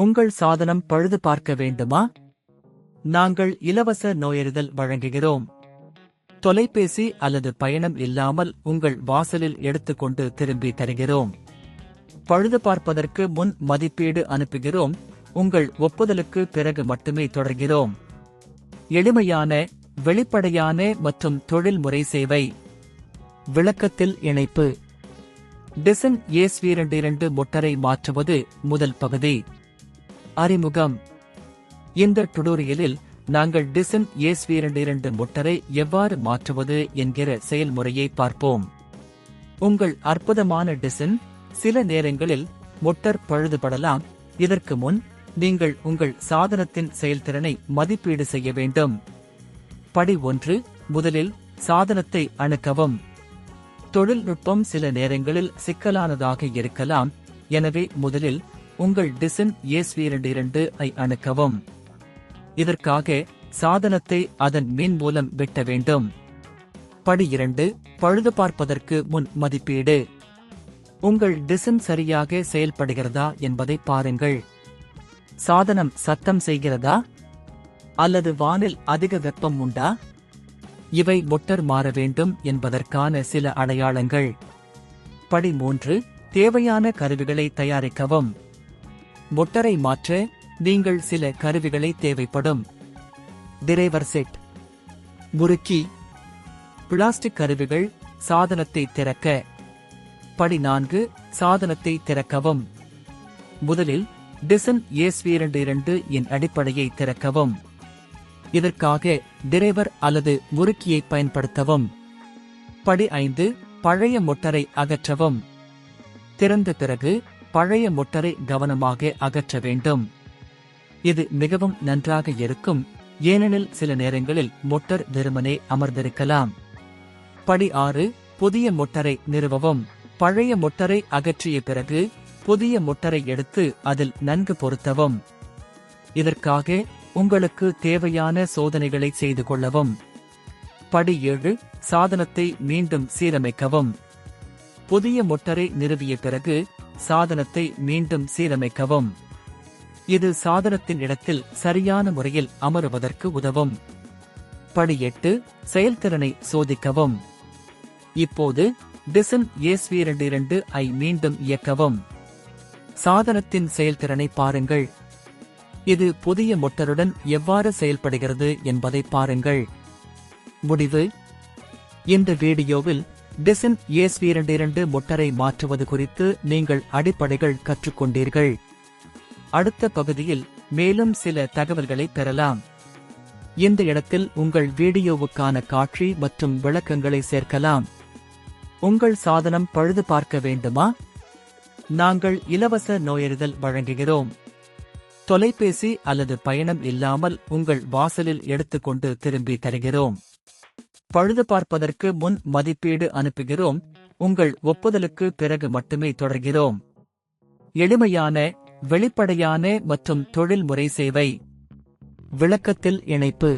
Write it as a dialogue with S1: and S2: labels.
S1: உங்கள் சாதனம் பழுது பார்க்க வேண்டுமா? நாங்கள் இலவச நோயறிதல் வழங்குகிறோம். தொலைபேசி அல்லது பயணம் இல்லாமல் உங்கள் வாசலில் எடுத்துக்கொண்டு திரும்பி தருகிறோம். பழுது பார்ப்பதற்கு முன் மதிப்பீடு அனுப்புகிறோம். உங்கள் ஒப்புதலுக்கு பிறகு மட்டுமே தொடர்கிறோம். எளிமையான, வெளிப்படையான மற்றும் தொழில்முறை சேவை. விளக்கத்தில் இணைப்பு. டிசன் ஏஸ்22 மோட்டாரை மாற்றுவது முதல் பகுதி. அறிமுகம். இந்த டுடோரியலில் நாங்கள் டிசன் ஏஸ்22 மோட்டாரை எவ்வாறு மாற்றுவது என்கிற செயல்முறையை பார்ப்போம். உங்கள் அற்புதமான டிசன். சில நேரங்களில் மோட்டார் பழுதுபடலாம். இதற்கு முன் நீங்கள் உங்கள் சாதனத்தின் செயல்திறனை மதிப்பீடு செய்ய வேண்டும். படி 1. முதலில் சாதனத்தை அணுக்கவும். தொழில்நுட்பம் சில நேரங்களில் சிக்கலானதாக இருக்கலாம். எனவே முதலில் உங்கள் டிசன் ஏஸ்22 ஐ அணுக்கவும். இதற்காக சாதனத்தை அதன் மின் மூலம் வெட்ட வேண்டும். படி 2. பழுது பார்ப்பதற்கு முன் மதிப்பீடு. உங்கள் டிசன் சரியாக செயல்படுகிறதா என்பதை பாருங்கள். சாதனம் சத்தம் செய்கிறதா? அல்லது வானில் அதிக வெப்பம் உண்டா? இவை மோட்டார் மாற வேண்டும் என்பதற்கான சில அடையாளங்கள். படி 3. தேவையான கருவிகளை தயாரிக்கவும். மோட்டாரை மாற்ற நீங்கள் சில கருவிகளை தேவைப்படும். டிரைவர் செட், முறுக்கி, பிளாஸ்டிக் கருவிகள். சாதனத்தை திறக்க. படி 4. சாதனத்தை திறக்கவும். முதலில் டிசன் ஏஸ்22 இன் அடிப்படையை திறக்கவும். இதற்காக டிரைவர் அல்லது முறுக்கியை பயன்படுத்தவும். படி 5. பழைய மோட்டாரை அகற்றவும். திறந்த பிறகு பழைய மோட்டாரை கவனமாக அகற்ற வேண்டும். இது மிகவும் நன்றாக இருக்கும், ஏனெனில் சில நேரங்களில் மோட்டார் வெறுமனே அமர்ந்திருக்கலாம். படி 6. புதிய மோட்டாரை நிறுவவும். பழைய மோட்டாரை அகற்றிய பிறகு புதிய மோட்டாரை எடுத்து அதில் நன்கு பொருத்தவும். இதற்காக உங்களுக்கு தேவையான சோதனைகளை செய்து கொள்ளவும். படி 7. சாதனத்தை மீண்டும் சீரமைக்கவும். புதிய மோட்டாரை நிறுவிய பிறகு சாதனத்தை மீண்டும் சீரமைக்கவும். இது சாதனத்தின் இடத்தில் சரியான முறையில் அமருவதற்கு உதவும். படி 8. செயல்திறனை சோதிக்கவும். இப்போது டிசன் ஏஸ்22 ஐ மீண்டும் இயக்கவும். சாதனத்தின் செயல்திறனை பாருங்கள். இது புதிய மோட்டாருடன் எவ்வாறு செயல்படுகிறது என்பதை பாருங்கள். முடிவு. இந்த வீடியோவில் டிசன் ஏஸ்22 மோட்டாரை மாற்றுவது குறித்து நீங்கள் அடிப்படைகள் கற்றுக்கொண்டீர்கள். அடுத்த பகுதியில் மேலும் சில தகவல்களை பெறலாம். இந்த இடத்தில் உங்கள் வீடியோவுக்கான காட்சி மற்றும் விளக்கங்களை சேர்க்கலாம். உங்கள் சாதனம் பழுது பார்க்க வேண்டுமா? நாங்கள் இலவச நோயறிதல் வழங்குகிறோம். தொலைபேசி அல்லது பயணம் இல்லாமல் உங்கள் வாசலில் எடுத்துக்கொண்டு திரும்பி தருகிறோம். பழுது பார்ப்பதற்கு முன் மதிப்பீடு அனுப்புகிறோம். உங்கள் ஒப்புதலுக்கு பிறகு மட்டுமே தொடர்கிறோம். எளிமையான, வெளிப்படையான மற்றும் தொழில்முறை சேவை. விளக்கத்தில் இணைப்பு.